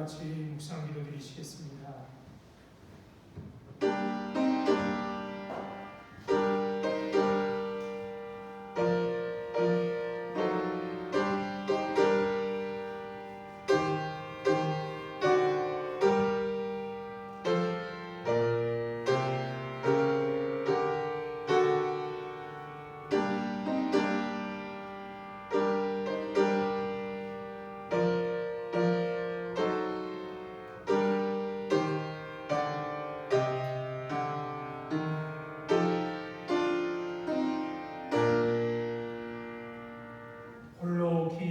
같이 묵상 기도 드리시겠습니다.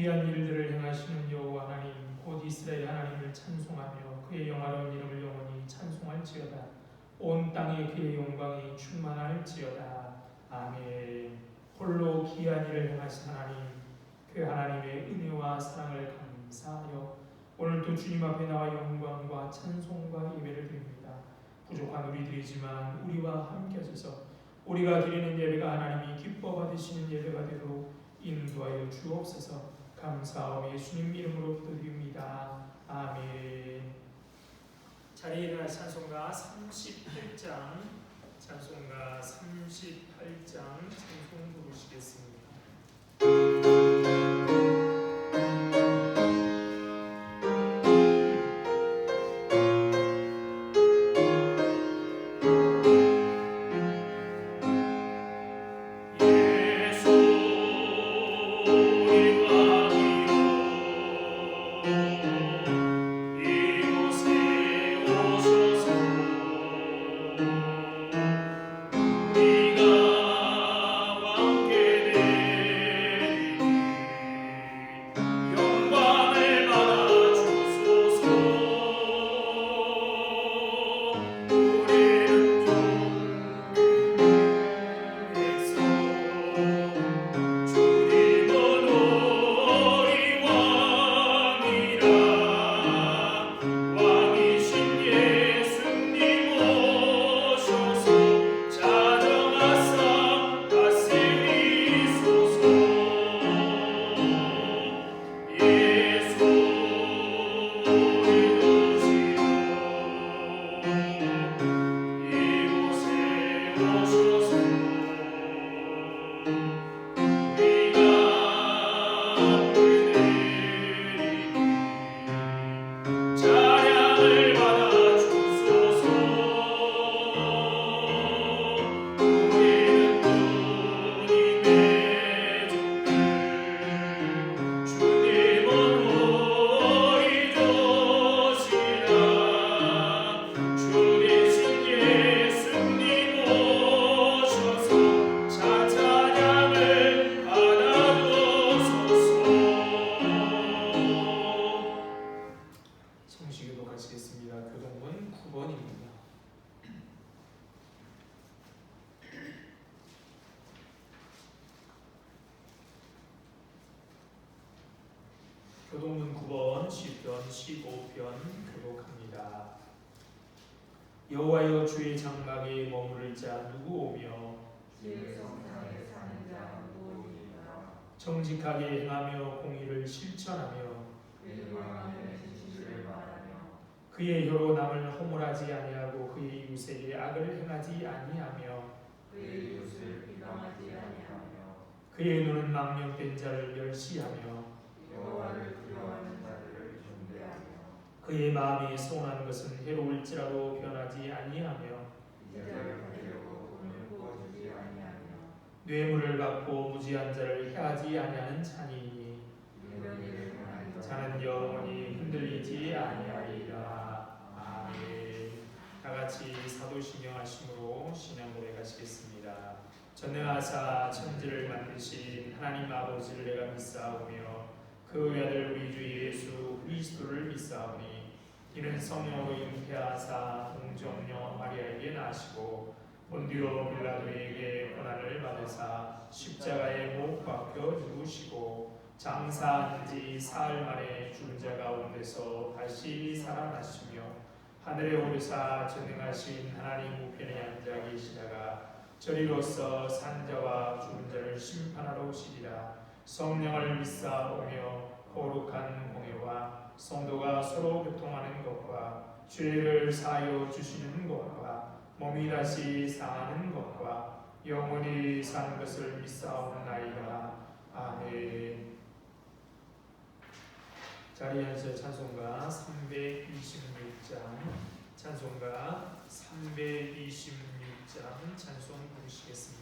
기이한 일들을 행하시는 여호와 하나님 곧 이스라엘 하나님을 찬송하며 그의 영화로운 이름을 영원히 찬송할지어다. 온 땅에 그의 영광이 충만할지어다. 아멘. 홀로 기이한 일을 행하신 하나님, 그 하나님의 은혜와 사랑을 감사하여 오늘도 주님 앞에 나와 영광과 찬송과 예배를 드립니다. 부족한 우리들이지만 우리와 함께 하셔서 우리가 드리는 예배가 하나님이 기뻐 받으시는 예배가 되도록 인도하여 주옵소서. 감사하며 예수님 이름으로 기도드립니다. 아멘. 자리에 일어나 찬송가 38장 찬송 부르시겠습니다. 교동문 9번입니다. 교동문 9번 시편 15편 교독합니다. 여호와여 주의 장막에 머무를 자 누구 오며 주의 성상에 사는 자 누구이니까 정직하게 행하며 공의를 실천하며 그의 마음에 진실을 말하며 그의 혀로 남을 허물하지 아니하고 그의 이웃에게 악을 행하지 아니하며 그의 이웃을 비방하지 아니하며 그의 눈은 망령된 자를 멸시하며 여호와를 두려워하는 자들을 존대하며 그의 마음이 소원한 것은 해로울지라도 변하지 아니하며 이자를 받으려고 돈을 부어주지 아니하며 뇌물을 받고 무지한 자를 해하지 아니하는 자니이니 이런 일을 행하는 자는 영원히 흔들리지 아니하리라. 아멘. 다같이 사도신경 하심으로 신앙 고백하시겠습니다. 전능하사 천지를 만드신 하나님 아버지를 내가 믿사오며 그 외아들 우리 주 예수 그리스도를 믿사오니 이는 성령으로 잉태하사 동정녀 마리아에게 나시고 본디오 빌라도에게 고난을 받으사 십자가에 못 박혀 죽으시고 장사한 지 사흘 만에 죽은 자 가운데서 다시 살아나시며 하늘에 오르사 전능하신 하나님 우편에 앉아 계시다가 저리로서 산자와 죽은 자를 심판하러 오시리라. 성령을 믿사오며 거룩한 공회와 성도가 서로 교통하는 것과 죄를 사하여 주시는 것과 몸이 다시 사는 것과 영원히 사는 것을 믿사옵나이다. 아멘. 자리에서 찬송가 326장 찬송가 326장 찬송 부르시겠습니다.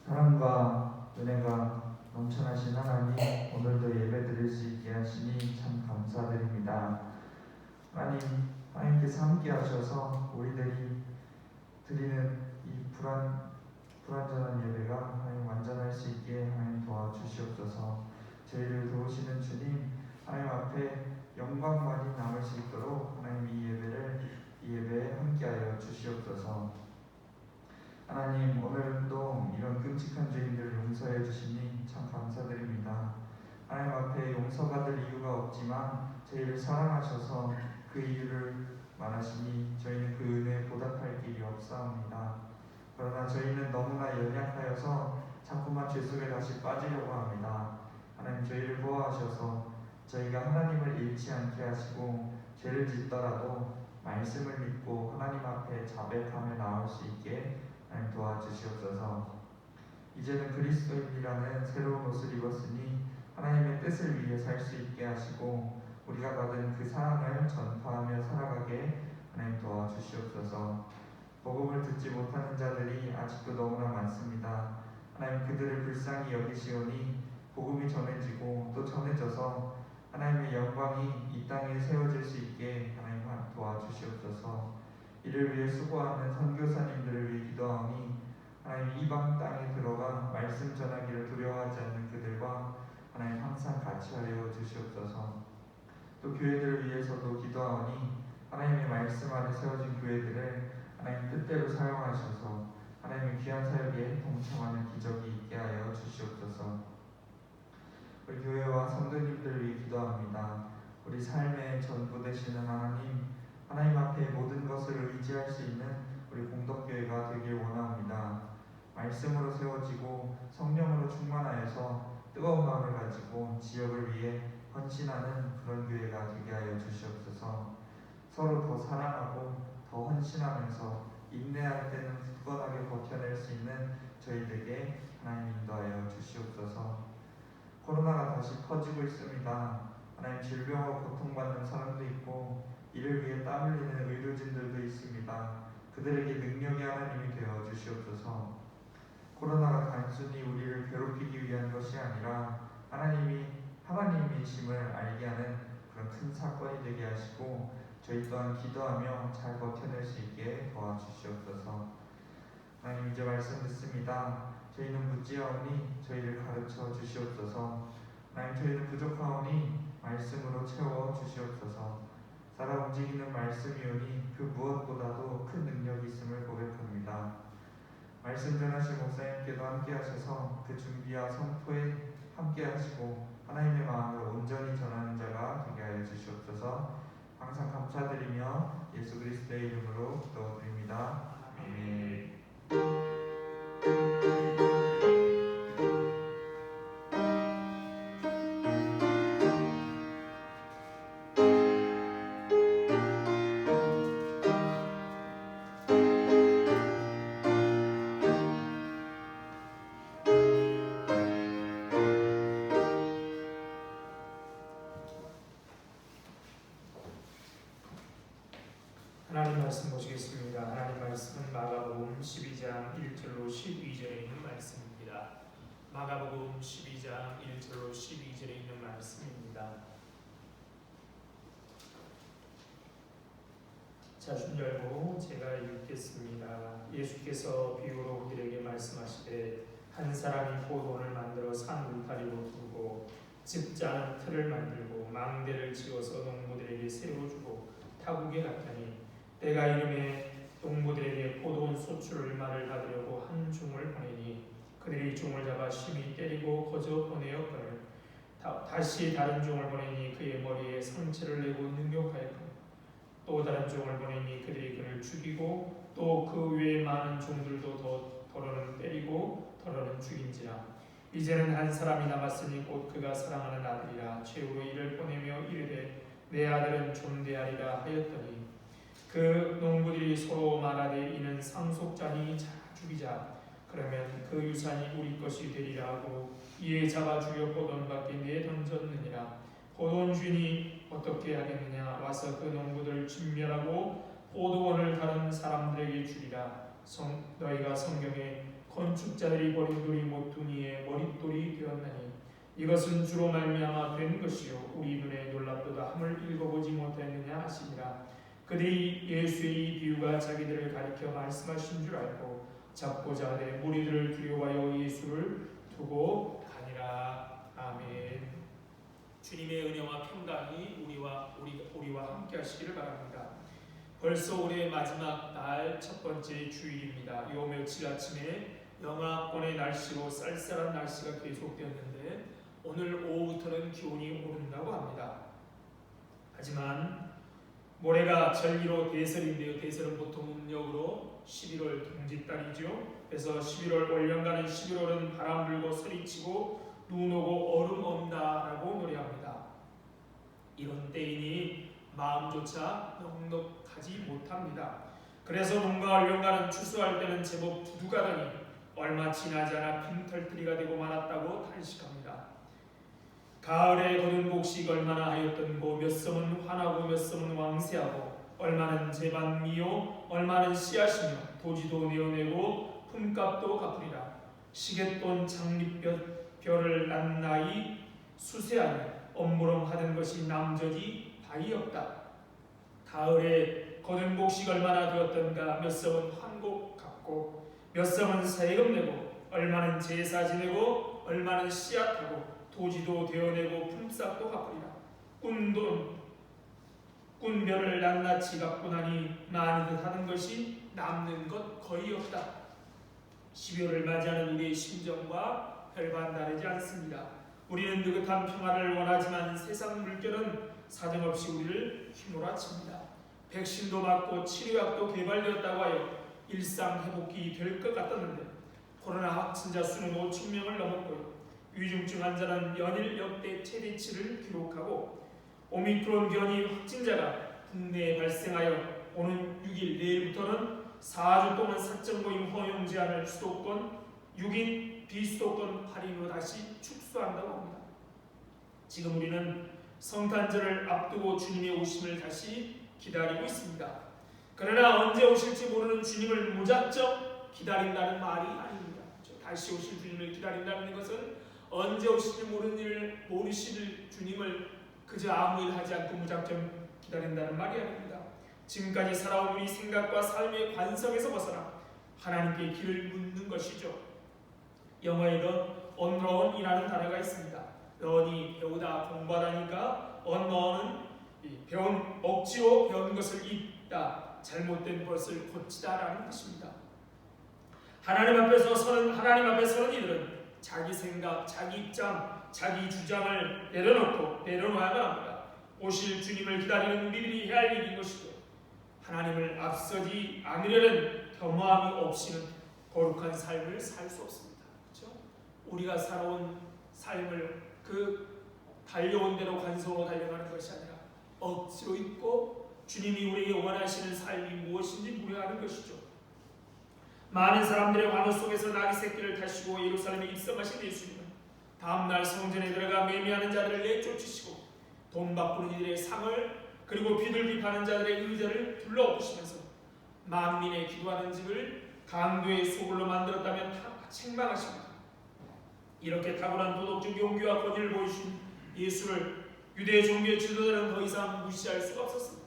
사랑과 은혜가 넘쳐나신 하나님, 오늘도 예배드릴 수 있게 하시니 참 감사드립니다. 하나님께서 함께 하셔서 우리들이 드리는 이 불완전한 예배가 하나님 완전할 수 있게 하나님 도와주시옵소서. 저희를 도우시는 주님, 하나님 앞에 영광만이 남을 수 있도록 하나님 이 예배에 함께하여 주시옵소서. 하나님, 오늘도 이런 끔찍한 죄인들을 용서해 주시니 참 감사드립니다. 하나님 앞에 용서받을 이유가 없지만 저희를 사랑하셔서 그 이유를 말하시니 저희는 그 은혜에 보답할 길이 없사옵니다. 그러나 저희는 너무나 연약하여서 자꾸만 죄 속에 다시 빠지려고 합니다. 하나님, 저희를 보호하셔서 저희가 하나님을 잃지 않게 하시고 죄를 짓더라도 말씀을 믿고 하나님 앞에 자백하며 나올 수 있게 하나님 도와주시옵소서. 이제는 그리스도인이라는 새로운 옷을 입었으니 하나님의 뜻을 위해 살 수 있게 하시고 우리가 받은 그 사랑을 전파하며 살아가게 하나님 도와주시옵소서. 복음을 듣지 못하는 자들이 아직도 너무나 많습니다. 하나님, 그들을 불쌍히 여기시오니 복음이 전해지고 또 전해져서 하나님의 영광이 이 땅에 세워질 수 있게 하나님 도와주시옵소서. 이를 위해 수고하는 선교사님들을 위해 기도하오니 하나님 이방 땅에 들어가 말씀 전하기를 두려워하지 않는 그들과 하나님 항상 같이 하여 주시옵소서. 또 교회들을 위해서도 기도하오니 하나님의 말씀 아래 세워진 교회들을 하나님 뜻대로 사용하셔서 하나님의 귀한 사역에 동참하는 기적이 있게 하여 주시옵소서. 우리 교회와 성도님들을 위해 기도합니다. 우리 삶의 전부 되시는 하나님, 하나님 앞에 모든 것을 의지할 수 있는 우리 공덕교회가 되길 원합니다. 말씀으로 세워지고 성령으로 충만하여서 뜨거운 마음을 가지고 지역을 위해 헌신하는 그런 교회가 되게 하여 주시옵소서. 서로 더 사랑하고 더 헌신하면서 인내할 때는 굳건하게 버텨낼 수 있는 저희들에게 하나님 인도하여 주시옵소서. 코로나가 다시 퍼지고 있습니다. 하나님 질병으로 고통받는 사람도 있고 이를 위해 땀 흘리는 의료진들도 있습니다. 그들에게 능력의 하나님이 되어 주시옵소서. 코로나가 단순히 우리를 괴롭히기 위한 것이 아니라 하나님이 하나님이심을 알게 하는 그런 큰 사건이 되게 하시고 저희 또한 기도하며 잘 버텨낼 수 있게 도와주시옵소서. 하나님 이제 말씀 듣습니다. 저희는 무지하오니 저희를 가르쳐 주시옵소서. 하나님 저희는 부족하오니 말씀으로 채워 주시옵소서. 살아 움직이는 말씀이오니 그 무엇보다도 큰 능력이 있음을 고백합니다. 말씀 전하신 목사님께도 함께 하셔서 그 준비와 선포에 함께 하시고 하나님의 마음을 온전히 전하는 자가 되게 하여 주시옵소서. 항상 감사드리며 예수 그리스도의 이름으로 기도드립니다. 아멘. 하나님 말씀 보시겠습니다. 하나님 말씀은 마가복음 12장 1절로 12절에 있는 말씀입니다. 마가복음 12장 1절로 12절에 있는 말씀입니다. 자, 줄 열고 제가 읽겠습니다. 예수께서 비유로 그들에게 말씀하시되 한 사람이 포도원을 만들어 산 울타리로 두고 집 짜는 틀을 만들고 망대를 지어서 농부들에게 세워주고 타국에 갔더니 때가 이름에 농부들에게 포도원 소출을 말을 받으려고 한 종을 보내니 그들이 종을 잡아 심히 때리고 거저 보내었거늘 다시 다른 종을 보내니 그의 머리에 상처를 내고 능욕하였거늘 또 다른 종을 보내니 그들이 그를 죽이고 또 그 외에 많은 종들도 더러는 때리고 더러는 죽인지라. 이제는 한 사람이 남았으니 곧 그가 사랑하는 아들이라. 최후로 이를 보내며 이르되 내 아들은 존대하리라 하였더니 그 농부들이 서로 말하되 이는 상속자니 죽이자. 그러면 그 유산이 우리 것이 되리라 하고 이에 잡아 죽여 포도원 밖에 내던졌느니라. 포도원 주인이 어떻게 하겠느냐. 와서 그 농부들을 진멸하고 포도원을 다른 사람들에게 주리라. 너희가 성경에 건축자들이 버린 돌이 모퉁이의 머릿돌이 되었나니 이것은 주로 말미암아 된 것이요 우리 눈에 놀랍도다 함을 읽어보지 못했느냐 하시니라. 그들이 예수의 이 비유가 자기들을 가리켜 말씀하신 줄 알고 잡고자 하되 무리들을 두려워하여 예수를 두고 가니라. 아멘. 주님의 은혜와 평강이 우리와 함께 하시기를 바랍니다. 벌써 올해 마지막 날 첫 번째 주일입니다. 요 며칠 아침에 영하권의 날씨로 쌀쌀한 날씨가 계속되었는데 오늘 오후부터는 기온이 오른다고 합니다. 하지만 모레가 전기로 대설인데요. 대설은 보통 음력으로 11월 동짓달이죠. 그래서 11월 올연가는 11월은 바람 불고 소리치고 눈 오고 얼음 온다라고 노래합니다. 이런 때이니 마음조차 넉넉하지 못합니다. 그래서 봄과 올연가는 추수할 때는 제법 두둑하더니 얼마 지나지 않아 빈털터리가 되고 말았다고 탄식합니다. 가을에 거둔 곡식 얼마나 하였던고 몇 섬은 환하고 몇 섬은 왕새하고 얼마는 제반미요 얼마는 씨앗이며 도지도 내어내고 품값도 갚으리라. 시갯돈 장립별을 난 나이 수세하니 엄무름하던 것이 남저지 바이 없다. 가을에 거둔 곡식 얼마나 되었던가. 몇 섬은 환곡 갚고 몇 섬은 세금 내고 얼마는 제사 지내고 얼마는 씨앗하고 도지도 되어내고 품삯도 갚으리라. 꾼별을 낱낱이 갚고 나니 많이듯 하는 것이 남는 것 거의 없다. 12월을 맞이하는 우리의 심정과 별반 다르지 않습니다. 우리는 느긋한 평화를 원하지만 세상 물결은 사정없이 우리를 휘몰아칩니다. 백신도 맞고 치료약도 개발되었다고 하여 일상 회복이 될 것 같았는데 코로나 확진자 수는 5,000명을 넘었고요. 위중증 환자는 연일 역대 최대치를 기록하고 오미크론 변이 확진자가 국내에 발생하여 오는 6일 내일부터는 4주 동안 사적 모임 허용 제한을 수도권 6인, 비수도권 8인으로 다시 축소한다고 합니다. 지금 우리는 성탄절을 앞두고 주님의 오심을 다시 기다리고 있습니다. 그러나 언제 오실지 모르는 주님을 무작정 기다린다는 말이 아닙니다. 다시 오실 주님을 기다린다는 것은 언제 오실지 모르실 주님을 그저 아무 일 하지 않고 무작정 기다린다는 말이 아닙니다. 지금까지 살아온 우리 생각과 삶의 관성에서 벗어나 하나님께 길을 묻는 것이죠. 영어에도 언러언이라는 단어가 있습니다. 런이 배우다, 공부하다니까 언러언은 억지로 배운 것을 잊다, 잘못된 것을 고치다라는 뜻입니다. 하나님 앞에 서는 이들은 자기 생각, 자기 입장, 자기 주장을 내려놓아야만 합니다. 오실 주님을 기다리는 우리들이 해야 할 일인 것이죠. 하나님을 앞서지 않으려는 겸허함이 없이는 거룩한 삶을 살 수 없습니다. 그렇죠? 우리가 살아온 삶을 그 달려온 대로 관성으로 달려가는 것이 아니라 억지로 있고 주님이 우리에게 원하시는 삶이 무엇인지 물어가는 것이죠. 많은 사람들의 환호 속에서 나귀 새끼를 타시고 예루살렘에 입성하신 예수님은 다음날 성전에 들어가 매매하는 자들을 내쫓으시고 돈 바꾸는 이들의 상을 그리고 비둘기파는 자들의 의자를 둘러엎으시면서 만민의 기도하는 집을 강도의 소굴로 만들었다면 책망하십니다. 이렇게 탁월한 도덕적 용기와 권위를 보이신 예수를 유대 종교 지도자는 더 이상 무시할 수가 없었습니다.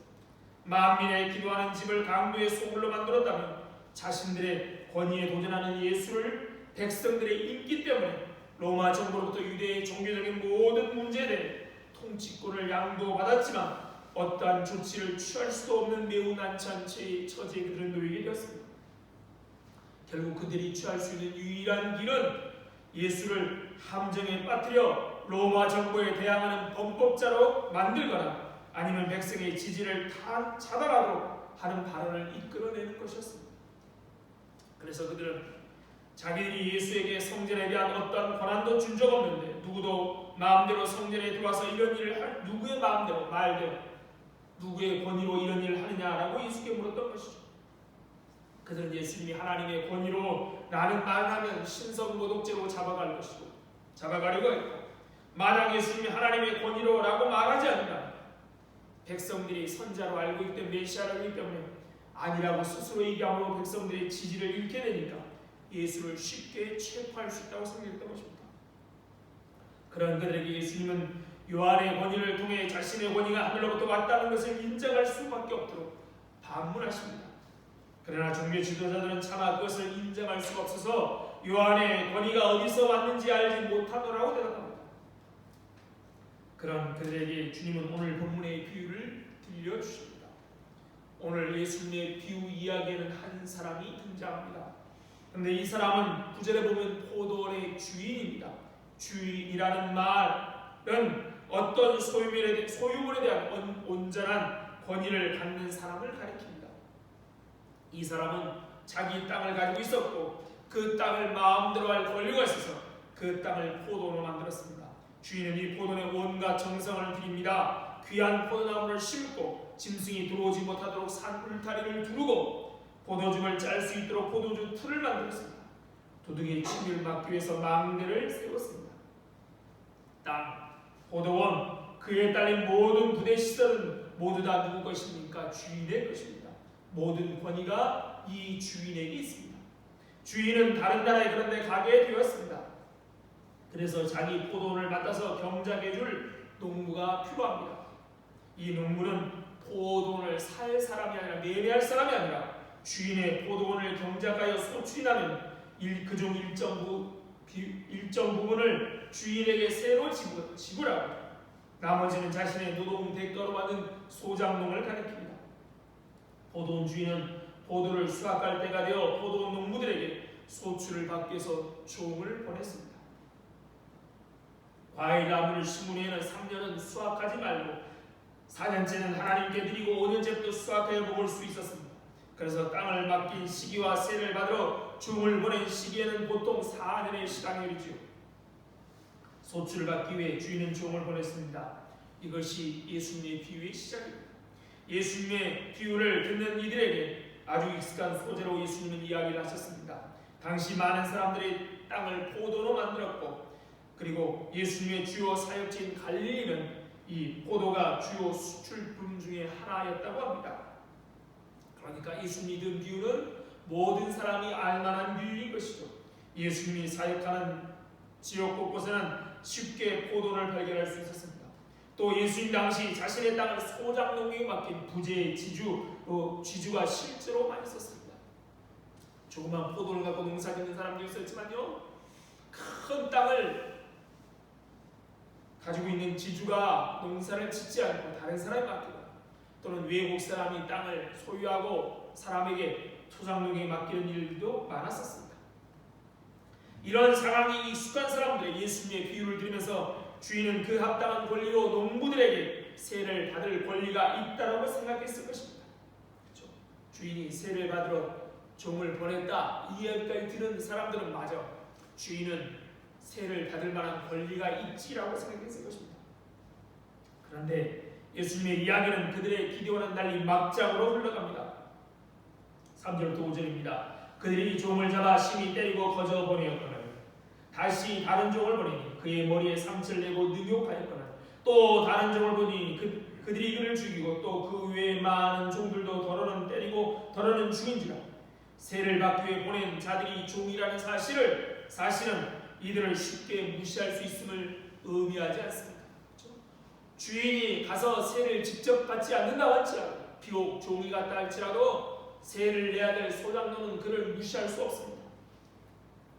만민의 기도하는 집을 강도의 소굴로 만들었다면 자신들의 권위에 도전하는 예수를 백성들의 인기 때문에 로마 정부로부터 유대의 종교적인 모든 문제에 대해 통치권을 양도받았지만 어떠한 조치를 취할 수도 없는 매우 난처한 처지에 그들은 놓이게 되었습니다. 결국 그들이 취할 수 있는 유일한 길은 예수를 함정에 빠뜨려 로마 정부에 대항하는 범법자로 만들거나 아니면 백성의 지지를 차단하도록 하는 발언을 이끌어내는 것이었습니다. 그래서 그들은 자기들이 예수에게 성전에 대한 어떤 권한도 준 적 없는데 누구도 마음대로 성전에 들어와서 이런 일을 할 누구의 마음대로 말대로 누구의 권위로 이런 일을 하느냐라고 예수께 물었던 것이죠. 그들은 예수님이 하나님의 권위로 나는 말하면 신성모독죄로 잡아가려고 했고 만약 예수님이 하나님의 권위로라고 말하지 않는다 백성들이 선자로 알고 있던 메시아이기 때문에 아니라고 스스로 얘기함으로 백성들의 지지를 잃게 되니까 예수를 쉽게 체포할 수 있다고 생각했던 것입니다. 그런 그들에게 예수님은 요한의 권위를 통해 자신의 권위가 하늘로부터 왔다는 것을 인정할 수밖에 없도록 반문하십니다. 그러나 종교 지도자들은 차마 그것을 인정할 수가 없어서 요한의 권위가 어디서 왔는지 알지 못하노라고 대답합니다. 그런 그들에게 주님은 오늘 본문의 비유를 들려주십니다. 오늘 예수님의 비유 이야기에는 한 사람이 등장합니다. 그런데 이 사람은 구절에 보면 포도원의 주인입니다. 주인이라는 말은 어떤 소유물에 대한 온전한 권위를 갖는 사람을 가리킵니다. 이 사람은 자기 땅을 가지고 있었고 그 땅을 마음대로 할 권리가 있어서 그 땅을 포도원으로 만들었습니다. 주인은 이 포도원에 온갖 정성을 들입니다. 귀한 포도나무를 심고 짐승이 들어오지 못하도록 산 울타리를 두르고 포도즙을 짤 수 있도록 포도주 틀을 만들었습니다. 도둑의 침입을 막기 위해서 망대를 세웠습니다. 땅, 포도원, 그에 딸린 모든 부대 시설은 모두 다 누구 것입니까? 주인의 것입니다. 모든 권위가 이 주인에게 있습니다. 주인은 다른 나라에 그런 데 가게 되었습니다. 그래서 자기 포도원을 맡아서 경작해줄 농부가 필요합니다. 이 농부는 포도원을 살 사람이 아니라 매매할 사람이 아니라 주인의 포도원을 경작하여 소출이 나면 그중 일정 부분을 주인에게 새로 지불하고 나머지는 자신의 노동 대가로 받는 소작농을 가리킵니다. 포도원 주인은 포도를 수확할 때가 되어 포도원 농부들에게 소출을 받기 위해서 종을 보냈습니다. 과일 나무를 심은 후에는 3년은 수확하지 말고 4년째는 하나님께 드리고 5년째부터 수확해 먹을 수 있었습니다. 그래서 땅을 맡긴 시기와 세를 받으러 종을 보낸 시기에는 보통 4년의 시간이 걸리죠. 소출을 받기 위해 주인은 종을 보냈습니다. 이것이 예수님의 비유의 시작입니다. 예수님의 비유를 듣는 이들에게 아주 익숙한 소재로 예수님은 이야기를 하셨습니다. 당시 많은 사람들이 땅을 포도로 만들었고 그리고 예수님의 주요 사역지인 갈릴리는 이 포도가 주요 수출품 중에 하나였다고 합니다. 그러니까 예수님이 든 비유는 모든 사람이 알만한 비유인 것이죠. 예수님이 사역하는 지역 곳곳에는 쉽게 포도를 발견할 수 있었습니다. 또 예수님 당시 자신의 땅을 소작농에게 맡긴 부재의 지주가 실제로 많이 있었습니다. 조그만 포도를 갖고 농사 짓는 사람도 있었지만요, 큰 땅을 가지고 있는 지주가 농사를 짓지 않고 다른 사람이 맡기거나 또는 외국 사람이 땅을 소유하고 사람에게 소작농에 맡기는 일도 많았었습니다. 이런 상황이 익숙한 사람들의 예수님의 비유를 들으면서 주인은 그 합당한 권리로 농부들에게 세를 받을 권리가 있다고 생각했을 것입니다. 그렇죠? 주인이 세를 받으러 종을 보냈다, 이 이야기까지 들은 사람들은 맞아, 주인은 세를 받을 만한 권리가 있지라고 생각했을 것입니다. 그런데 예수님의 이야기는 그들의 기대와는 달리 막장으로 흘러갑니다. 3절부터 5절입니다. 그들이 종을 잡아 심히 때리고 거저 보내었거늘 다시 다른 종을 보내니 그의 머리에 상처를 내고 능욕하였거늘 또 다른 종을 보니 그들이 그를 죽이고 또 그 외에 많은 종들도 더러는 때리고 더러는 죽인지라. 세를 받기 위해 보낸 자들이 종이라는 사실은 이들을 쉽게 무시할 수 있음을 의미하지 않습니다. 그렇죠? 주인이 가서 세를 직접 받지 않는다고 할지라도 비록 종이 같다 할지라도 세를 내야 될 소작농은 그를 무시할 수 없습니다.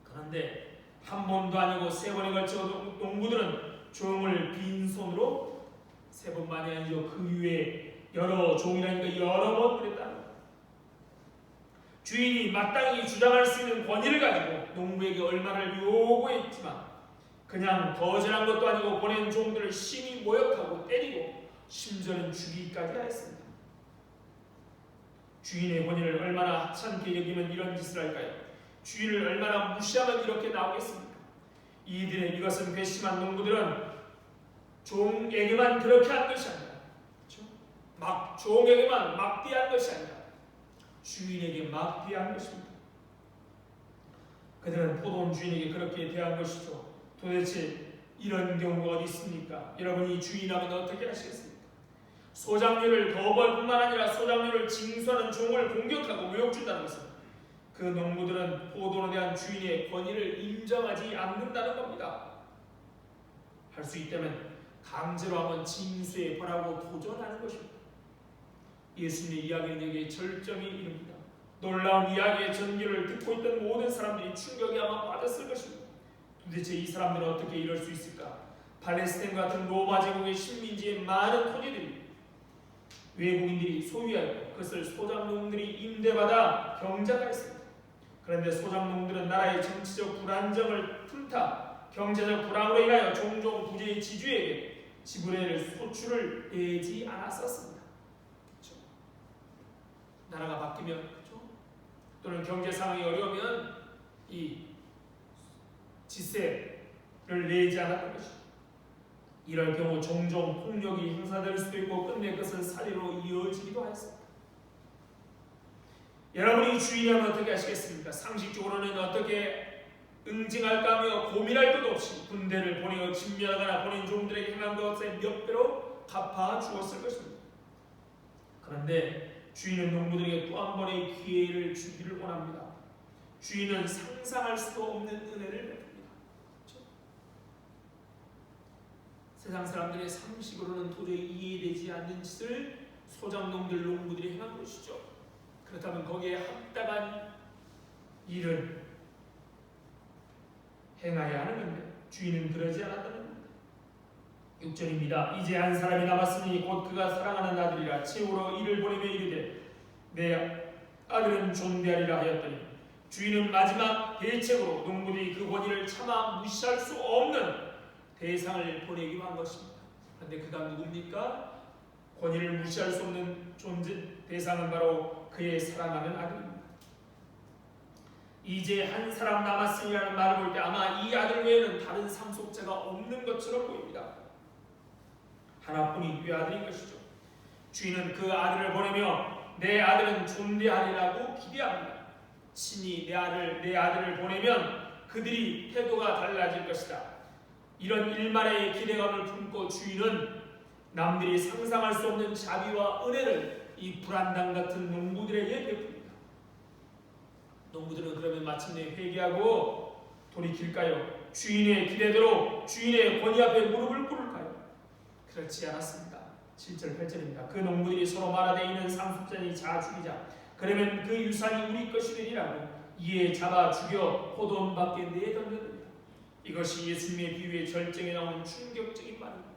그런데 한 번도 아니고 3번에 걸쳐 농부들은 종을 빈손으로 3번만이 아니죠. 그 이후에 여러 종이라니까 여러 번 그랬다는 거예요. 주인이 마땅히 주장할 수 있는 권위를 가지고 농부에게 얼마를 요구했지만 그냥 거절한 것도 아니고 보낸 종들을 심히 모욕하고 때리고 심지어는 죽이기까지 하였습니다. 주인의 권위를 얼마나 하찮게 여기면 이런 짓을 할까요? 주인을 얼마나 무시하면 이렇게 나오겠습니까? 이것은 괘씸한 농부들은 종에게만 그렇게 한 것이 아니라, 그렇죠? 종에게만 막대한 것이 아니라 주인에게 막대한 것입니다. 그들은 포도원 주인에게 그렇게 대한 것이죠. 도대체 이런 경우가 어디 있습니까? 여러분이 주인하면 어떻게 하시겠습니까? 소작류를 거부할 뿐만 아니라 소작류를 징수하는 종을 공격하고 모욕준다는 것은 그 농부들은 포도원에 대한 주인의 권위를 인정하지 않는다는 겁니다. 할 수 있다면 강제로 한번 징수해 보라고 도전하는 것입니다. 예수님의 이야기는 여기에 절정이 이릅니다. 놀라운 이야기의 전개를 듣고 있던 모든 사람들이 충격에 아마 빠졌을 것입니다. 도대체 이 사람들은 어떻게 이럴 수 있을까? 팔레스타인 같은 로마 제국의 식민지의 많은 토지들이 외국인들이 소유하였고 그것을 소작농들이 임대받아 경작하였습니다. 그런데 소작농들은 나라의 정치적 불안정을 틈타 경제적 불황으로 인하여 종종 부재의 지주에게 지불해야 할 소출을 내지 않았었습니다. 그렇죠? 나라가 바뀌면, 그렇죠? 또는 경제 상황이 어려우면 이 지세를 내지 않았던 것이죠. 이럴 경우 종종 폭력이 행사될 수도 있고 끝내 그것은 살해로 이어지기도 하였습니다. 여러분이 주인이라면 어떻게 하시겠습니까? 상식적으로는 어떻게 응징할까 하며 고민할 것도 없이 군대를 보내어 진멸하거나 보낸 종들에게 행한 것의 몇 배로 갚아 주었을 것입니다. 그런데 주인은 농부들에게 또 한 번의 기회를 주기를 원합니다. 주인은 상상할 수도 없는 은혜를 베풉니다. 그렇죠? 세상 사람들의 상식으로는 도저히 이해되지 않는 짓을 소작농들, 농부들이 행한 것이죠. 그렇다면 거기에 합당한 일을 행하여야 하는 건데 주인은 그러지 않았다는 겁니다. 6절입니다. 이제 한 사람이 남았으니 곧 그가 사랑하는 아들이라 채우러 이를 보내며 이르되 내 아들은 존대하리라 하였더니 주인은 마지막 대책으로 농부들이 그 권위를 차마 무시할 수 없는 대상을 보내기로 한 것입니다. 그런데 그가 누굽니까? 권위를 무시할 수 없는 대상은 바로 그의 사랑하는 아들입니다. 이제 한 사람 남았으니라는 말을 볼 때 아마 이 아들 외에는 다른 상속자가 없는 것처럼 보입니다. 하나뿐인 외아들인 것이죠. 주인은 그 아들을 보내며 내 아들은 존대하리라고 기대합니다. 친히 내 아들을 보내면 그들이 태도가 달라질 것이다. 이런 일말의 기대감을 품고 주인은 남들이 상상할 수 없는 자비와 은혜를 이 불안당 같은 농부들에게 베풉니다. 농부들은 그러면 마침내 회개하고 돌이킬까요? 주인의 기대대로 주인의 권위 앞에 무릎을 꿇을까요? 그렇지 않았습니다. 7절 8절입니다. 그 농부들이 서로 말하되 이는 상속자니 자 죽이자. 그러면 그 유산이 우리 것이 되리라고 이에 잡아 죽여 포도원 밖에 내던졌느니라. 이것이 예수님의 비유의 절정에 나오는 충격적인 말입니다.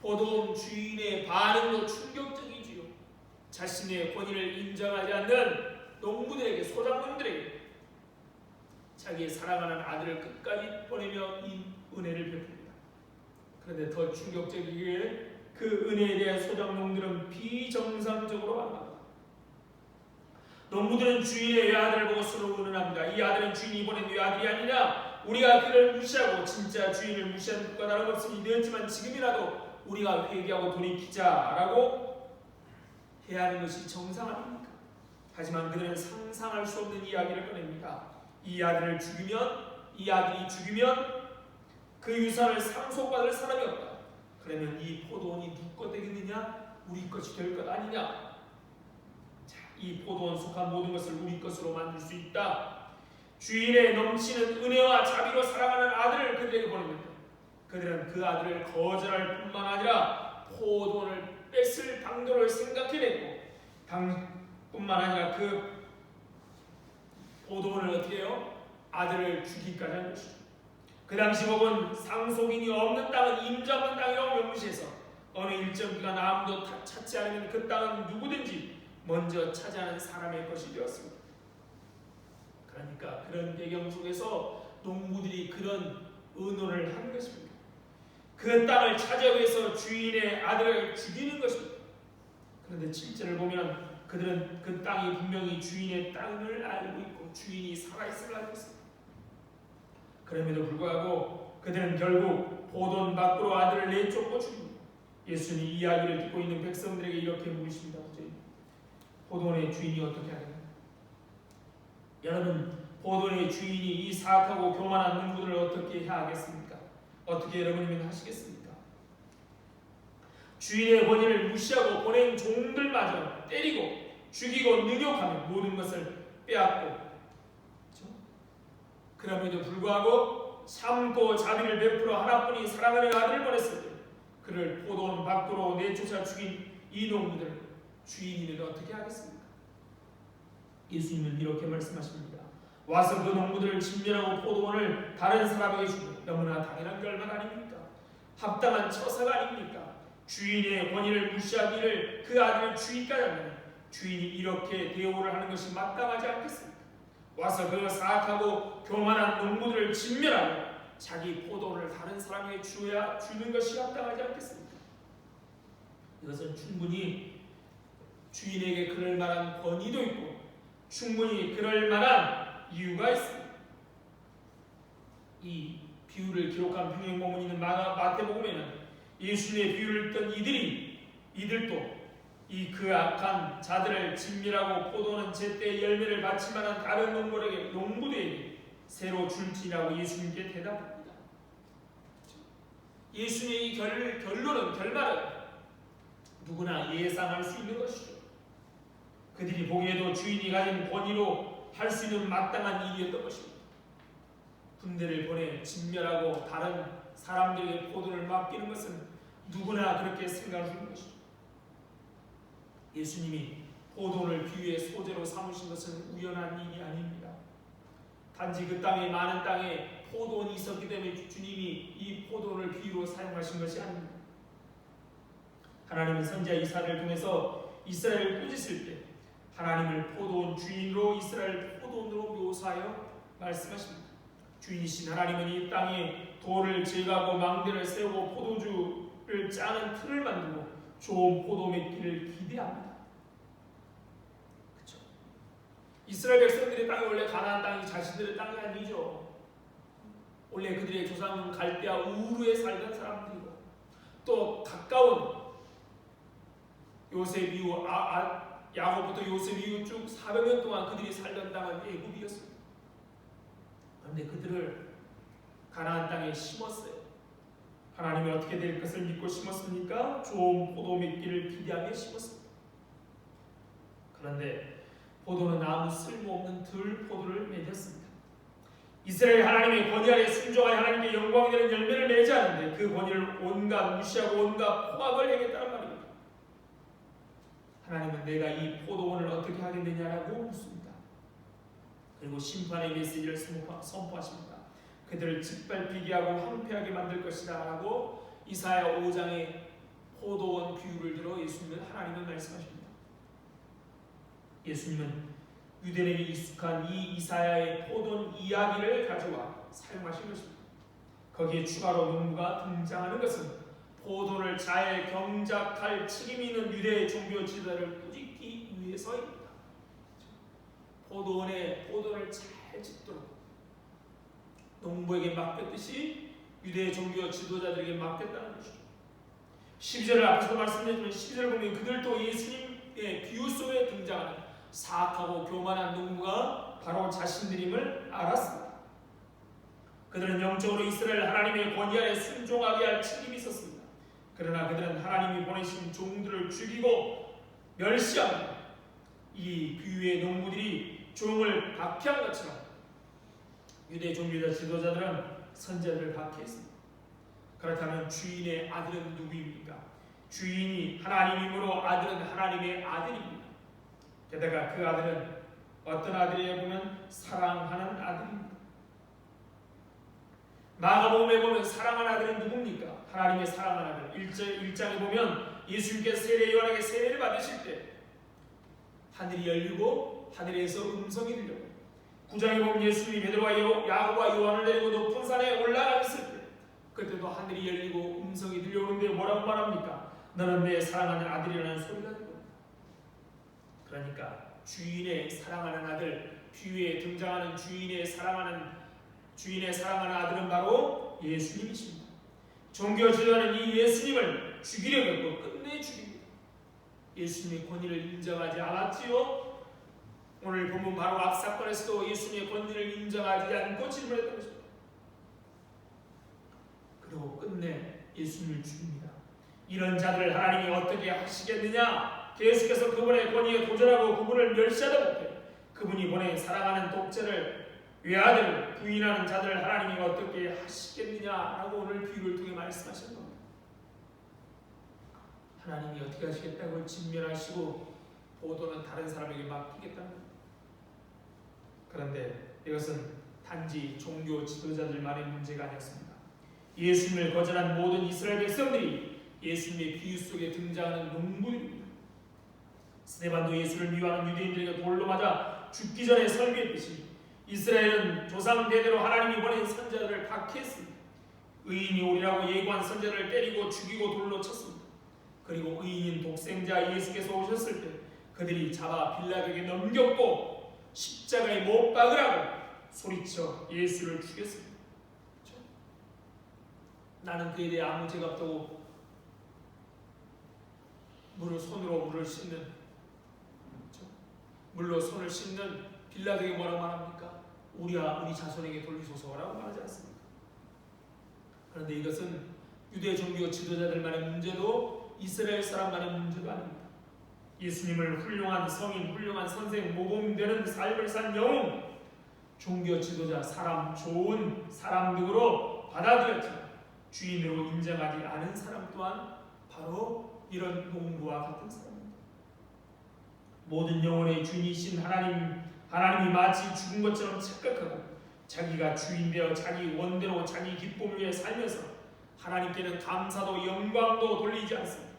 포도원 주인의 반응도 충격적이지요. 자신의 권위를 인정하지 않는 농부들에게, 소작농들에게 자기의 사랑하는 아들을 끝까지 보내며 이 은혜를 베풉니다. 그런데 더 충격적이게 그 은혜에 대해 소작농들은 비정상적으로 반응합니다. 농부들은 주인의 외아들을 보고 서로 의논합니다. 이 아들은 주인이 보낸 외아들이 아니냐? 우리가 그를 무시하고 진짜 주인을 무시하는 것과 다름없으니 되었지만 지금이라도 우리가 회개하고 죽이자라고 해야 하는 것이 정상 아닙니까? 하지만 그들은 상상할 수 없는 이야기를 꺼냅니다. 이 아들이 죽이면 그 유산을 상속받을 사람이 없다. 그러면 이 포도원이 누구 것 되겠느냐? 우리 것이 될 것 아니냐? 자, 이 포도원 속한 모든 것을 우리 것으로 만들 수 있다. 주인의 넘치는 은혜와 자비로 사랑하는 아들을 그들에게 보냅니다. 그들은 그 아들을 거절할 뿐만 아니라 포도원을 뺏을 방도를 생각해냈고 뿐만 아니라 그 포도원을 어떻게 해요? 아들을 죽이기까지 한 것이죠. 그 당시 법은 상속인이 없는 땅은 임자 없는 땅이라고 명시해서 어느 일정 기간 아무도 찾지 않으면 그 땅은 누구든지 먼저 차지하는 사람의 것이 되었습니다. 그러니까 그런 배경 속에서 농부들이 그런 의논을 한 것입니다. 그 땅을 차지하기 위해서 주인의 아들을 죽이는 것입니다. 그런데 7절을 보면 그들은 그 땅이 분명히 주인의 땅을 알고 있고 주인이 살아있음을 알고 있습니다. 그럼에도 불구하고 그들은 결국 포도원 밖으로 아들을 내쫓고 죽입니다. 예수님이 이 이야기를 듣고 있는 백성들에게 이렇게 물으십니다. 포도원의 주인이 어떻게 하겠나요? 여러분, 포도원의 주인이 이 사악하고 교만한 농부들을 어떻게 해야 하겠습니까? 어떻게 여러분이면 하시겠습니까? 주인의 권위를 무시하고 보낸 종들마저 때리고 죽이고 능욕하며 모든 것을 빼앗고, 그렇죠? 그럼에도 불구하고 참고 자비를 베풀어 하나뿐인 사랑하는 아들을 보냈을 때 그를 포도원 밖으로 내쫓아 죽인 이 농부들 주인이면 어떻게 하겠습니까? 예수님은 이렇게 말씀하십니다. 와서 그 농부들을 진멸하고 포도원을 다른 사람에게 주고 너무나 당연한 결말 아닙니까? 합당한 처사가 아닙니까? 주인의 권위를 무시하기를 그 아들을 주인까지 하면 주인이 이렇게 대우를 하는 것이 마땅하지 않겠습니까? 와서 그 사악하고 교만한 농부들을 진멸하고 자기 포도원을 다른 사람에게 주는 것이 합당하지 않겠습니까? 이것은 충분히 주인에게 그럴 만한 권위도 있고 충분히 그럴 만한 이유가 있습니다. 이 비유를 기록한 평행본문이 있는 마태복음에는 예수님의 비유를 듣던 이들도 이 그 악한 자들을 진멸하고 포도는 제때 열매를 맺을 만한 다른 농부들에게 새로 줄지라고 예수님께 대답합니다. 예수님의 이 결말은 누구나 예상할 수 있는 것이죠. 그들이 보기에도 주인이 가진 권위로 할 수 있는 마땅한 일이었던 것입니다. 군대를 보내 진멸하고 다른 사람들에게 포도를 맡기는 것은 누구나 그렇게 생각할 수 있는 것이죠. 예수님이 포도를 비유의 소재로 삼으신 것은 우연한 일이 아닙니다. 단지 그 땅에 많은 땅에 포도원이 있었기 때문에 주님이 이 포도를 비유로 사용하신 것이 아닙니다. 하나님은 선지자 이사야를 통해서 이스라엘을 꾸짖을 때 하나님을 포도원 주인으로 이스라엘 포도원으로 묘사하여 말씀하십니다. 주인이신 하나님은 이 땅에 돌을 제거하고 망대를 세우고 포도주를 짜는 틀을 만들고 좋은 포도 맺기를 기대합니다. 그렇죠? 이스라엘 백성들의 땅이 원래 가나안 땅이 자신들의 땅이 아니죠. 원래 그들의 조상은 갈대아 우르에 살던 사람들이고 또 가까운 요셉 이후 야곱부터 요셉 이후 쭉 400년 동안 그들이 살던 땅은 애굽이었습니다. 그런데 그들을 가나안 땅에 심었어요. 하나님이 어떻게 될 것을 믿고 심었습니까? 좋은 포도 맺기를 기대하며 심었습니다. 그런데 포도는 아무 쓸모없는 들 포도를 맺었습니다. 이스라엘 하나님의 권위 아래 순종하여 하나님께 영광이 되는 열매를 맺지 않는데 그 권위를 온갖 무시하고 온갖 포악을 행했다는 말입니다. 하나님은 내가 이 포도원을 어떻게 하겠느냐라고 묻습니다. 그리고 심판의 메시지를 선포하십니다. 그들을 짓밟히게 하고 황폐하게 만들 것이다 라고 이사야 5장의 포도원 비유를 들어 예수님은 하나님은 말씀하십니다. 예수님은 유대인에게 익숙한 이 이사야의 포도원 이야기를 가져와 사용하신 것입니다. 거기에 추가로 농부가 등장하는 것은 포도를 잘 경작할 책임이 있는 유대의 종교 지도자를 꾸짖기 위해서입니다. 포도원에 포도를 잘 짓도록 농부에게 맡겼듯이 유대의 종교 지도자들에게 맡겼다는 것이죠. 12절을 앞서서 말씀드렸지만 12절을 보면 그들도 예수님의 비유 속에 등장하는 사악하고 교만한 농부가 바로 자신들임을 알았습니다. 그들은 영적으로 이스라엘 하나님의 권위 아래 순종하게 할 책임이 있었습니다. 그러나 그들은 하나님이 보내신 종들을 죽이고 멸시합니다. 이 비유의 농부들이 종을 박해한 것처럼 유대 종교자 지도자들은 선지자들을 박해했습니다. 그렇다면 주인의 아들은 누구입니까? 주인이 하나님이므로 아들은 하나님의 아들입니다. 게다가 그 아들은 어떤 아들이냐 보면 사랑하는 아들입니다. 마가복음에 보면 사랑하는 아들은 누굽니까? 하나님의 사랑하는 아들. 1장에 보면 예수님께서 세례 요한에게 세례를 받으실 때 하늘이 열리고 하늘에서 음성이 들려요. 9장에 보면 예수님이 베드로와 야고보와 요한을 데리고 높은 산에 올라가 있을 때 그때도 하늘이 열리고 음성이 들려오는데 뭐라고 말합니까? 너는 내 사랑하는 아들이라는 소리가 들립니다. 그러니까 주인의 사랑하는 아들, 비유에 등장하는 주인의 사랑하는 아들은 바로 예수님이십니다. 종교 지도자는 이 예수님을 죽이려고 했고 끝내 죽입니다. 예수님의 권위를 인정하지 않았지요. 오늘 본문 바로 앞 사건에서도 예수님의 권위를 인정하지 않고 질문했던 것입니다. 그리고 끝내 예수님을 죽입니다. 이런 자들을 하나님이 어떻게 하시겠느냐? 계속해서 그분의 권위에 도전하고 그분을 멸시하다 못해 그분이 보낸 사랑하는 독자를 외아들을 부인하는 자들을 하나님이 어떻게 하시겠느냐라고 오늘 비유를 통해 말씀하신 겁니다. 하나님이 어떻게 하시겠다고 진멸하시고 보도는 다른 사람에게 맡기겠다는 겁니다. 그런데 이것은 단지 종교 지도자들만의 문제가 아니었습니다. 예수님을 거절한 모든 이스라엘 백성들이 예수님의 비유 속에 등장하는 농부입니다. 스데반도 예수를 미워하는 유대인들에게 돌로 맞아 죽기 전에 설교했듯이 이스라엘은 조상 대대로 하나님이 보낸 선자들을 박해했습니다. 의인이 오리라고 예고한 선자들을 때리고 죽이고 돌로 쳤습니다. 그리고 의인 독생자 예수께서 오셨을 때 그들이 잡아 빌라도에게 넘겼고 십자가에 못 박으라고 소리쳐 예수를 죽였습니다. 그렇죠? 나는 그에 대해 아무 죄가 없다고 손으로 물을 씻는, 그렇죠? 물로 손을 씻는 빌라도에게 뭐라고 말합니까? 우리 자손에게 돌리소서라고 말하지 않습니까? 그런데 이것은 유대 종교 지도자들만의 문제도 이스라엘 사람만의 문제도 아닙니다. 예수님을 훌륭한 성인, 훌륭한 선생, 모범되는 삶을 산 영웅, 종교 지도자, 좋은 사람 등으로 받아들였지만 주인으로 인정하지 않은 사람 또한 바로 이런 농부와 같은 사람입니다. 모든 영혼의 주인이신 하나님이 마치 죽은 것처럼 착각하고 자기가 주인되어 자기 원대로 자기 기쁨을 위해 살면서 하나님께는 감사도 영광도 돌리지 않습니다.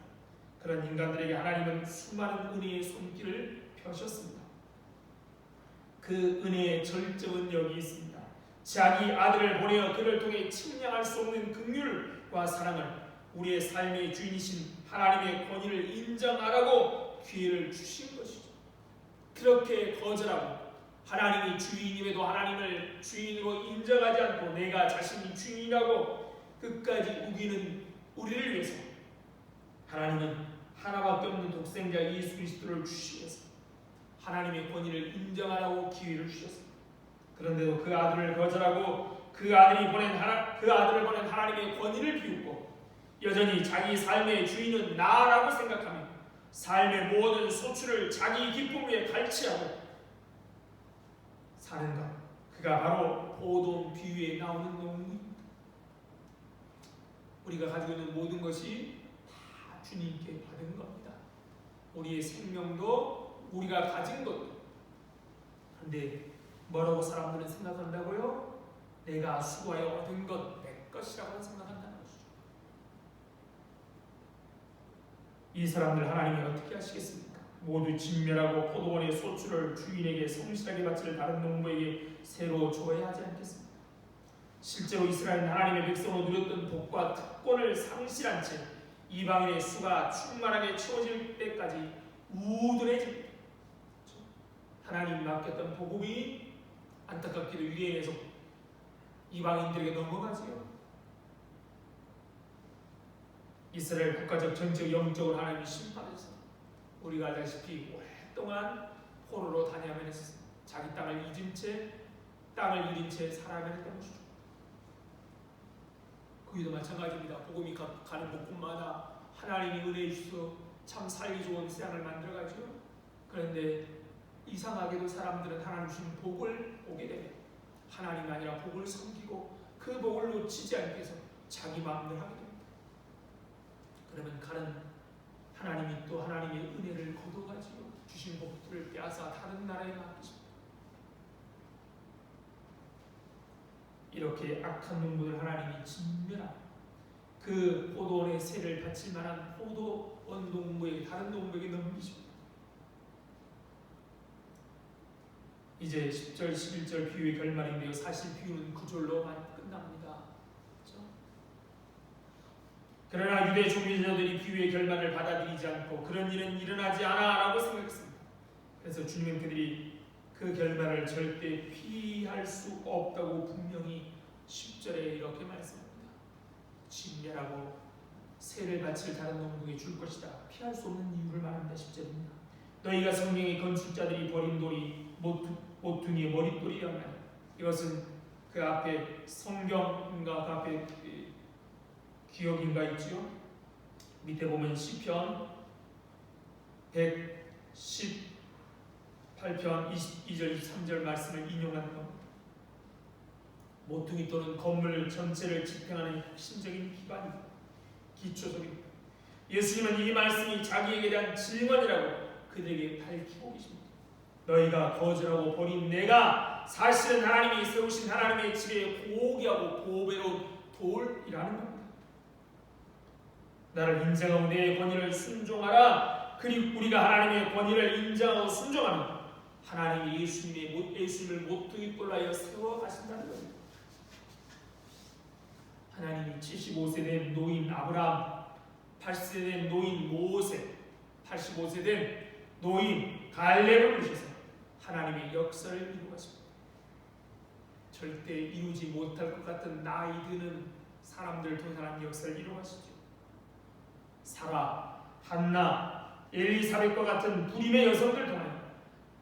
그런 인간들에게 하나님은 수많은 은혜의 손길을 펴셨습니다. 그 은혜의 절정은 여기 있습니다. 자기 아들을 보내어 그를 통해 측량할 수 없는 긍휼과 사랑을 우리의 삶의 주인이신 하나님의 권위를 인정하라고 기회를 주신 것이죠. 그렇게 거절하고 하나님이 주인임에도 하나님을 주인으로 인정하지 않고 내가 자신이 주인이라고 끝까지 우기는 우리를 위해서 하나님은 하나밖에 없는 독생자 예수 그리스도를 주시면서 하나님의 권위를 인정하라고 기회를 주셨습니다. 그런데도 그 아들을 거절하고 그 아들을 보낸 하나님의 권위를 비웃고 여전히 자기 삶의 주인은 나라고 생각하며 삶의 모든 소출을 자기 기쁨 위에 갈취하고 사는 것, 그가 바로 포도원 비유에 나오는 농부입니다. 우리가 가지고 있는 모든 것이 다 주님께 받은 겁니다. 우리의 생명도 우리가 가진 것도. 그런데 뭐라고 사람들은 생각한다고요? 내가 수고하여 얻은 것, 내 것이라고 생각한다는 것이죠. 이 사람들 하나님이 어떻게 하시겠습니까? 모두 진멸하고 포도원의 소출을 주인에게 성실하게 바칠 다른 농부에게 새로 줘야 하지 않겠습니까? 실제로 이스라엘은 하나님의 백성으로 누렸던 복과 특권을 상실한 채 이방인의 수가 충만하게 채워질 때까지 우둔해집니다. 하나님이 맡겼던 복음이 안타깝게도 유대인에서 이방인들에게 넘어가지요. 이스라엘 국가적, 정치적, 영적으로 하나님이 심판해서 우리가 알다시피 오랫동안 포로로 다녀야만 했습니다. 자기 땅을 잊은 채 땅을 잃은 채 살아야만 했던 것이죠. 거기도 마찬가지입니다. 복음이 가는 곳곳마다 하나님이 은혜해 주셔서 참 살기 좋은 세상을 만들어가죠. 그런데 이상하게도 사람들은 하나님 주신 복을 보게 되면 하나님 아니라 복을 섬기고 그 복을 놓치지 않기 위해서 자기 마음대로 하게 됩니다. 그러면 가는 하나님이 또 하나님의 은혜를 거둬가지고 주신 복들을 빼앗아 다른 나라에 맡기십니다. 이렇게 악한 농부를 하나님이 진멸하고 그 포도원의 세를 바칠 만한 포도원 농부에게 다른 농부에게 넘기십니다. 이제 10절, 11절 비유의 결말인데요. 사실 비유는 9절로 끝납니다. 그렇죠? 그러나 유대 종교자들이 비유의 결말을 받아들이지 않고 그런 일은 일어나지 않아라고 생각했습니다. 그래서 주님은 그들이 그 결말을 절대 피할 수 없다고 분명히 10절에 이렇게 말씀합니다. 진멸하고 세를 바칠 다른 농부에게 줄 것이다. 피할 수 없는 이유를 말합니다. 10절입니다. 너희가 성경의 건축자들이 버린 돌이 모퉁이의 머릿돌이었나니. 이것은 그 앞에 성경인가 그 앞에 기억인가 있지요. 밑에 보면 시편 118편 22절 23절 말씀을 인용하는 겁니다. 모퉁이 또는 건물 전체를 지탱하는 핵심적인 기반입니다. 기초적입니다. 예수님은 이 말씀이 자기에게 대한 증언이라고 그들에게 밝히고 계십니다. 너희가 거절하고 버린 내가 사실은 하나님이 세우신 하나님의 집에 고귀하고 보배로운 돌이라는 겁니다. 나를 인정하고 내 권위를 순종하라. 그리고 우리가 하나님의 권위를 인정하고 순종하면 하나님이 예수님을 모퉁이돌로 하여 세워 가신다는 겁니다. 하나님이 75세 된 노인 아브라함, 80세 된 노인 모세, 85세 된 노인 갈렙을 부르셔서 하나님의 역사를 이루었습니다. 절대 이루지 못할 것 같은 나이 드는 사람들 통해 하나님 역사를 이루었시죠. 사라, 한나, 엘리사벳과 같은 불임의 여성들 통해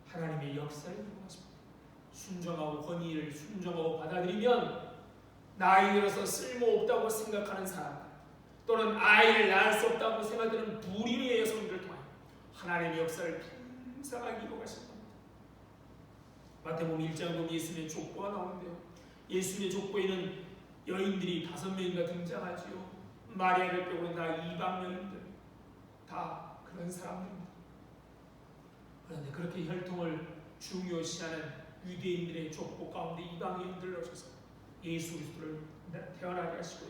하나님의 역사를 이루었습니다. 순종하고 권위를 순종하고 받아들이면 나이 들어서 쓸모없다고 생각하는 사람들 또는 아이를 낳을 수 없다고 생각하는 불임의 여성들을 통해 하나님의 역사를 풍성하게 이루어가신 겁니다. 마태복음 1장에 보면 예수님의 족보가 나오는데요. 예수님의 족보에는 여인들이 5명인가 등장하지요. 마리아를 빼고는 다 이방 여인들, 다 그런 사람들입니다. 그런데 그렇게 혈통을 중요시하는 유대인들의 족보 가운데 이방 여인들을 오셔서 예수 그리스도를 태어나게 하시고,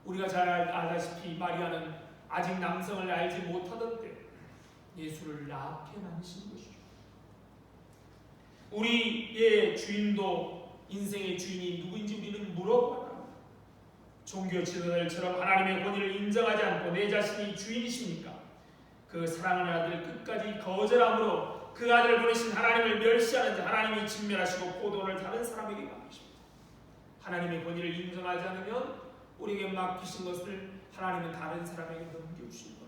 우리가 잘 알다시피 마리아는 아직 남성을 알지 못하던 때 예수를 낳게 만드신 것이죠. 우리의 주인도, 인생의 주인이 누구인지 우리는 물어봐야 합니다. 종교 지도자들처럼 하나님의 권위를 인정하지 않고 내 자신이 주인이십니까? 그 사랑하는 아들 끝까지 거절함으로 그 아들을 보내신 하나님을 멸시하는 자, 하나님이 진멸하시고 포도를 다른 사람에게 맡기십니다. 하나님의 권위를 인정하지 않으면 우리에게 맡기신 것을 하나님은 다른 사람에게 넘겨주시는 겁니다.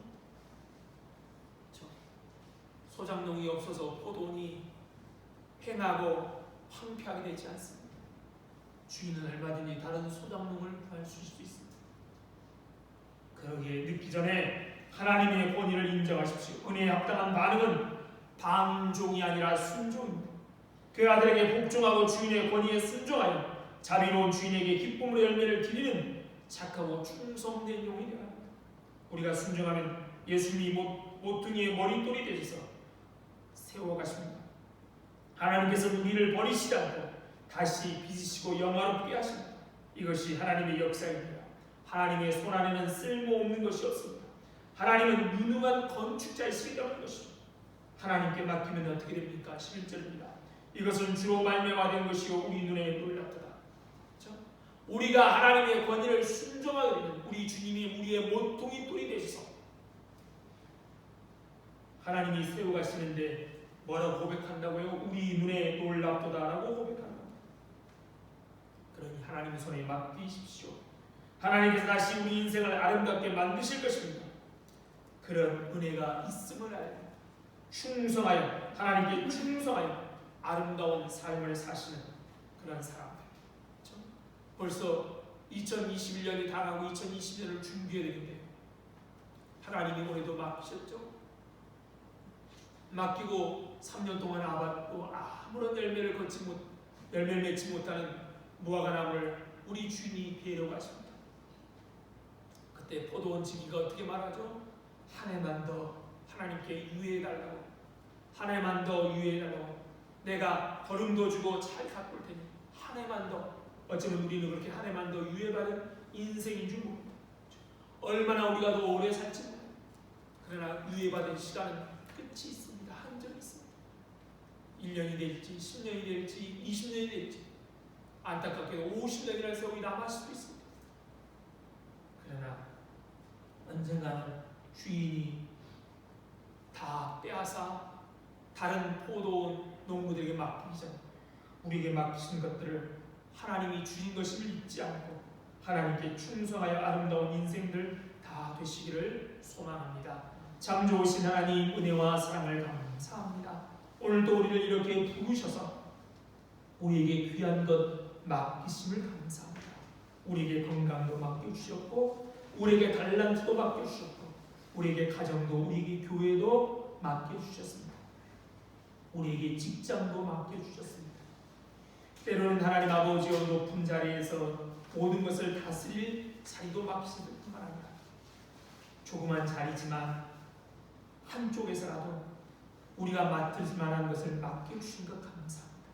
소작농이 없어서 포도원이 팽하고 황폐하게 되지 않습니다. 주인은 얼마든지 다른 소작농을 구할 수 있습니다. 그러기에 늦기 전에 하나님의 권위를 인정하십시오. 은혜에 합당한 반응은 방종이 아니라 순종입니다. 그 아들에게 복종하고 주인의 권위에 순종하여 자비로운 주인에게 기쁨으로 열매를 드리는 착하고 충성된 용이 되어야 합니다. 우리가 순종하면 예수님이 모퉁이의 머릿돌이 되셔서 세워가십니다. 하나님께서 우리를 버리시지 않고 다시 빚으시고 영화롭게 하십니다. 이것이 하나님의 역사입니다. 하나님의 손 안에는 쓸모없는 것이 없습니다. 하나님은 유능한 건축자이시기 때문인 것이죠. 하나님께 맡기면 어떻게 됩니까? 11절입니다. 이것은 주로 말미암아 된 것이요 우리 눈에 놀랍도다. 그렇죠? 우리가 하나님의 권위를 순종하게 되면 우리 주님이 우리의 모퉁이 돌이 되셔서 하나님이 세워가시는데 뭐라고 고백한다고요? 우리 눈에 놀랍도다라고 고백합니다. 그러니 하나님의 손에 맡기십시오. 하나님께서 다시 우리 인생을 아름답게 만드실 것입니다. 그런 은혜가 있음을 알고 충성하여, 하나님께 충성하여 아름다운 삶을 사시는 그런 사람들. 그렇죠? 벌써 2021년이 다가고 2020년을 준비해야 되는데 하나님이 올해도 맡기셨죠? 맡기고 3년 동안 아받고 아무런 열매를 맺지 못하는 무화과나무를 우리 주인이 데려가십니다. 그때 포도원 지기가 어떻게 말하죠? 한 해만 더 하나님께 유예해달라고, 한 해만 더 유예해달라고, 내가 걸음도 주고 잘 가꿀 테니 한 해만 더. 어쩌면 우리는 그렇게 한 해만 더 유예받은 인생인 줄 모릅니다. 얼마나 우리가 더 오래 살지 몰라요. 그러나 유예받은 시간은 끝이 있습니다. 한정이 있습니다. 1년이 될지 10년이 될지 20년이 될지 안타깝게도 50년이라는 세월이 남을 수도 있습니다. 그러나 언젠가는 주인이 다 빼앗아 다른 포도원 농부들에게 맡기기 전에 우리에게 맡기신 것들을 하나님이 주신 것임을 잊지 않고 하나님께 충성하여 아름다운 인생들 다 되시기를 소망합니다. 참 좋으신 하나님, 은혜와 사랑을 감사합니다. 오늘도 우리를 이렇게 부르셔서 우리에게 귀한 것 맡기심을 감사합니다. 우리에게 건강도 맡겨주셨고 우리에게 달란트도 맡겨주셨고 우리에게 가정도, 우리에게 교회도 맡겨주셨습니다. 우리에게 직장도 맡겨주셨습니다. 때로는 하나님 아버지의 높은 자리에서 모든 것을 다스릴 자리도 맡기실 뿐만 아니라 조그만 자리지만 한쪽에서라도 우리가 맡을 만한 것을 맡겨주신 것 감사합니다.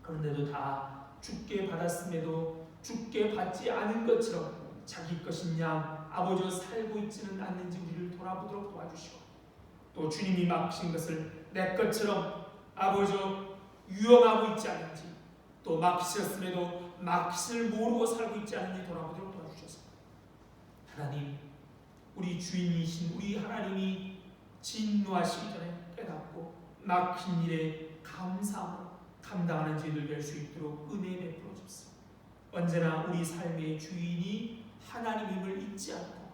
그런데도 다 주께 받았음에도 주께 받지 않은 것처럼 자기 것인 양 아버지와 살고 있지는 않는지 우리를 돌아보도록 도와주시고, 또 주님이 맡기신 것을 내 것처럼 아버지와 유용하고 있지 않은지, 또 맡기셨음에도 맡기심을 모르고 살고 있지 않은지 돌아보도록 도와주셔서 하나님, 우리 주인이신 우리 하나님이 진노하시기 전에 깨닫고 맡긴 일에 감사함으로 감당하는 저희들 될 수 있도록 은혜 베풀어 주옵소서. 언제나 우리 삶의 주인이 하나님임을 잊지 않고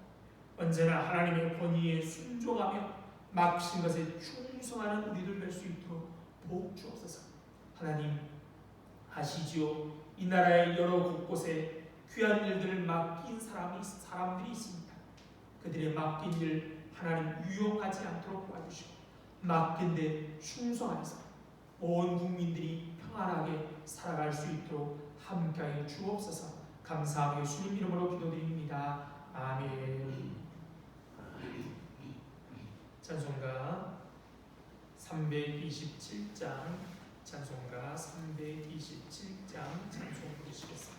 언제나 하나님의 권위에 순종하며 맡기신 것에 충성하는 우리들 될 수 있도록 복 주옵소서. 하나님 아시지요? 이 나라의 여러 곳곳에 귀한 일들을 맡긴 사람들이 있습니다. 그들의 맡긴 일 하나님 유용하지 않도록 도와주시고 맡긴 데 충성하여서 온 국민들이 평안하게 살아갈 수 있도록 함께하여 주옵소서. 감사하며 예수님 이름으로 기도드립니다. 아멘. 찬송가 327장 찬송가 327장 찬송 부르시겠습니다.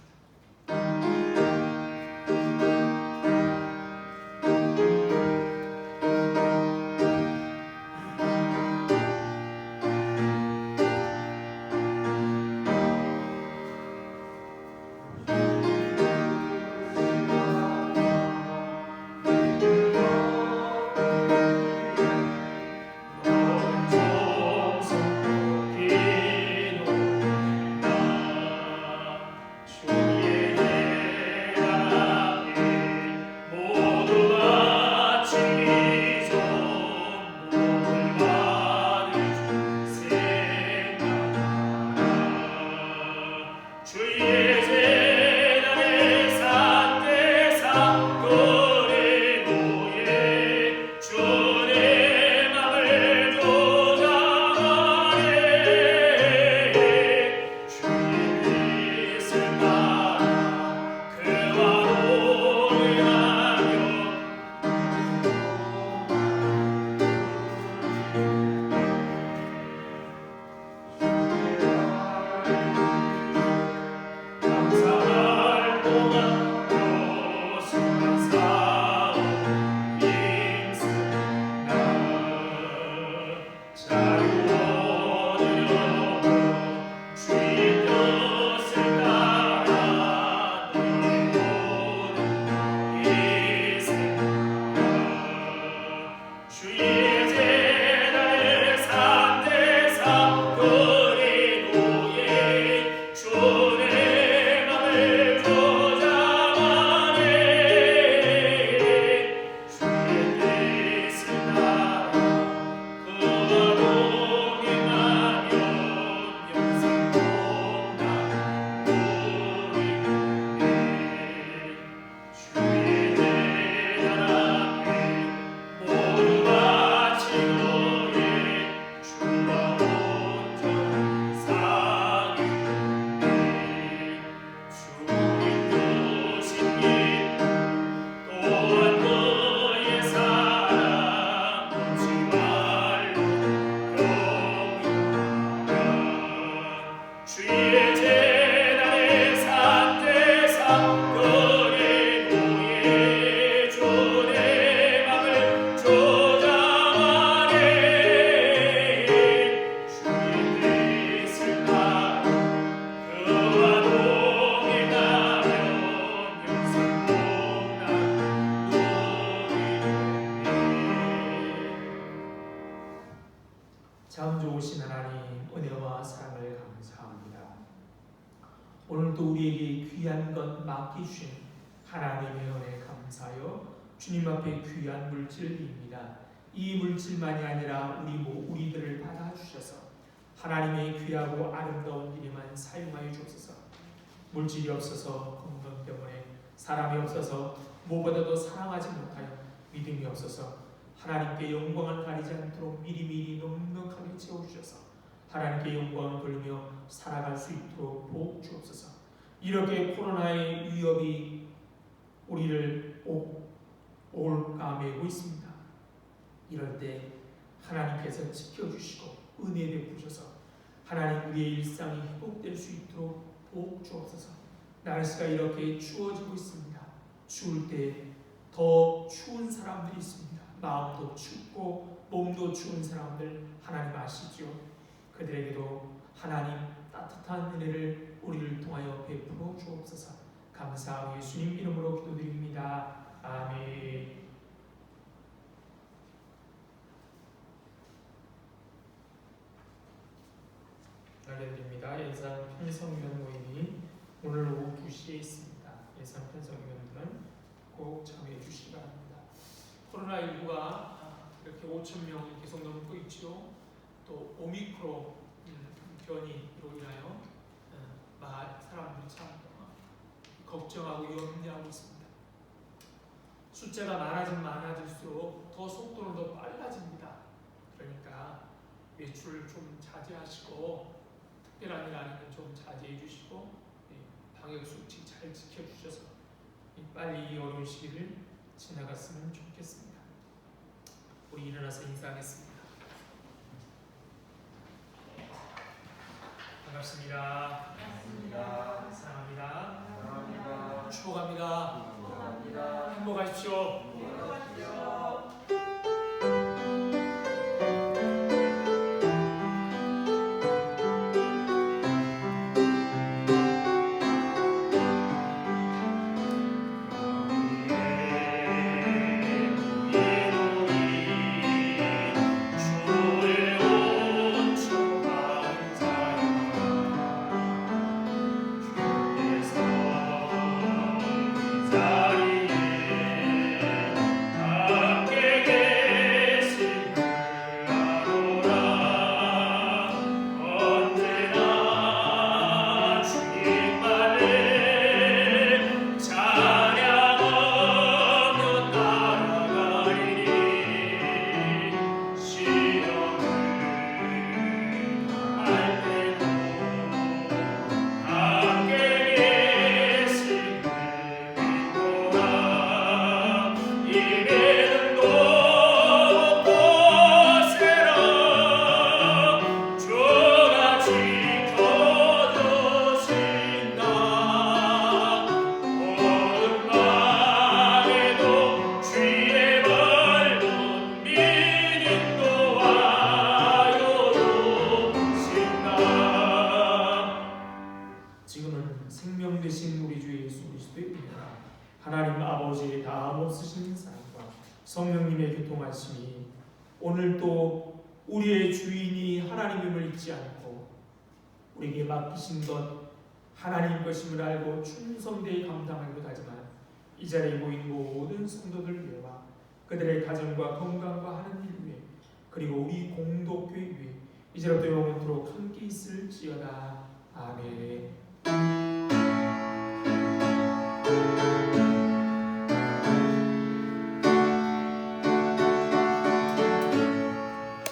참 좋으신 하나님 은혜와 사랑을 감사합니다. 오늘도 우리에게 귀한 것 맡기주신 하나님의 은혜 감사하여 주님 앞에 귀한 물질입니다. 이 물질만이 아니라 우리들을 받아주셔서 하나님의 귀하고 아름다운 일에만 사용하여 주옵소서. 물질이 없어서 건강 때문에 사람이 없어서 무엇보다도 사랑하지 못하여 믿음이 없어서 하나님께 영광을 가리지 않도록 미리미리 넉넉하게 채워주셔서 하나님께 영광을 돌리며 살아갈 수 있도록 복 주옵소서. 이렇게 코로나의 위협이 우리를 올까매고 있습니다. 이럴 때 하나님께서 지켜주시고 은혜 베푸셔서 하나님 우리의 일상이 회복될 수 있도록 복 주옵소서. 날씨가 이렇게 추워지고 있습니다. 추울 때 더 추운 사람들이 있습니다. 마음도 춥고 몸도 추운 사람들 하나님 아시죠? 그들에게도 하나님 따뜻한 은혜를 우리를 통하여 베풀어 주옵소서. 감사하며 예수님 이름으로 기도드립니다. 아멘. 알려드립니다. 예산 편성위원 모임이 오늘 오후 2시에 있습니다. 예산 편성위원들은 꼭 참여해 주시기 바랍니다. 코로나19가 이렇게 5,000명이 계속 넘고 있죠. 또 오미크론 변이로 인하여 사람들이 참 걱정하고 염려하고 있습니다. 숫자가 많아질수록 더 속도는 더 빨라집니다. 그러니까 외출을 좀 자제하시고 특별한 일 아니면 좀 자제해 주시고 방역수칙 잘 지켜주셔서 빨리 이 어려운 시기를 지나갔으면 좋겠습니다. 우리 일어나서 인사하겠습니다. 반갑습니다. 반갑습니다. 사랑합니다. 사랑합니다. 축복합니다. 축복합니다. 행복하십시오. 행복하십시오. 지금은 생명 되신 우리 주 예수 그리스도의 은혜가 하나님 아버지의 다함 없으신 사랑과 성령님의 교통하심이 오늘 또 우리의 주인이 하나님임을 잊지 않고 우리에게 맡기신 것 하나님 것임을 알고 충성되이 감당하기도 하지만 이 자리에 모인 모든 성도들 위해와 그들의 가정과 건강과 하는 일 위해 그리고 우리 공동교회 위해 이제부터 영원토록 함께 있을지어다. 아멘.